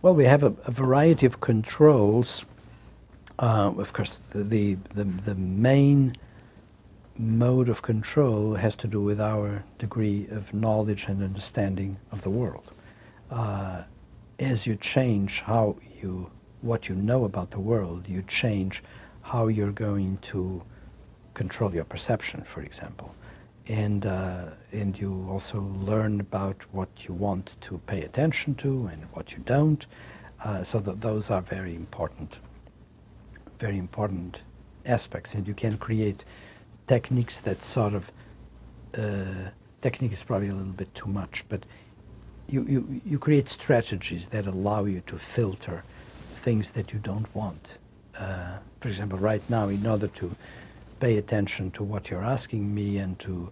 Well, we have a variety of controls. Of course, the main mode of control has to do with our degree of knowledge and understanding of the world. As you change what you know about the world, you change how you're going to control your perception, for example. And you also learn about what you want to pay attention to and what you don't. So that those are very important aspects. And you can create techniques that sort of, technique is probably a little bit too much, but you create strategies that allow you to filter things that you don't want. For example, right now, in order to pay attention to what you're asking me and to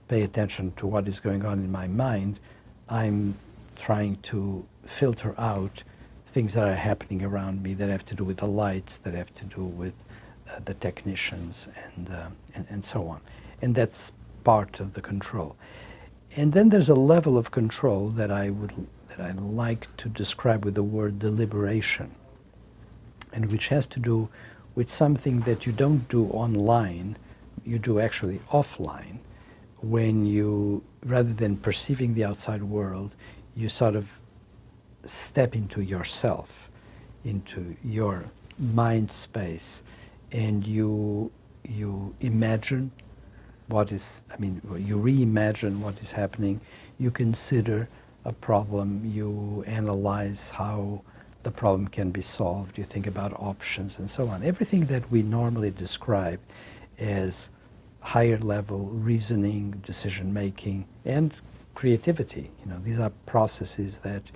pay attention to what is going on in my mind, I'm trying to filter out things that are happening around me that have to do with the lights, that have to do with the technicians and so on. And that's part of the control. And then there's a level of control that I like to describe with the word deliberation, and which has to do with something that you don't do online, you do actually offline, when you, rather than perceiving the outside world, you sort of step into yourself, into your mind space, and you imagine what is, you reimagine what is happening, you consider a problem, you analyze how the problem can be solved, you think about options and so on. Everything that we normally describe as higher level reasoning, decision making, and creativity. These are processes that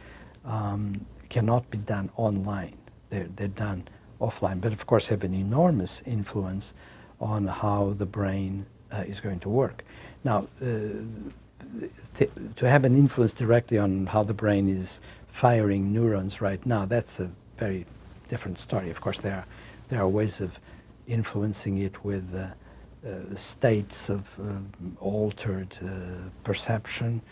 cannot be done online. They're done offline, but of course have an enormous influence on how the brain is going to work. Now, to have an influence directly on how the brain is firing neurons right now, that's a very different story. Of course, there are ways of influencing it with states of altered perception,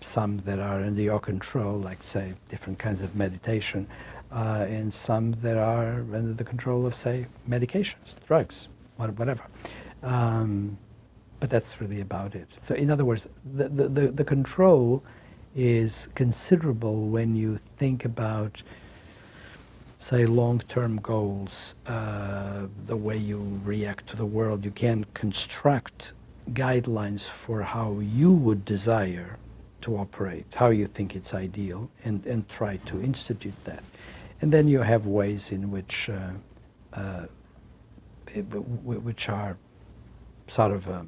some that are under your control, like, say, different kinds of meditation, and some that are under the control of, say, medications, drugs, whatever. But that's really about it. So in other words, the control is considerable when you think about, say, long-term goals, the way you react to the world. You can construct guidelines for how you would desire to operate, how you think it's ideal, and try to institute that. And then you have ways in which are sort of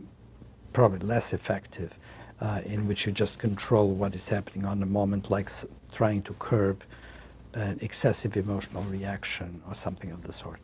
probably less effective, in which you just control what is happening on the moment, like trying to curb an excessive emotional reaction or something of the sort.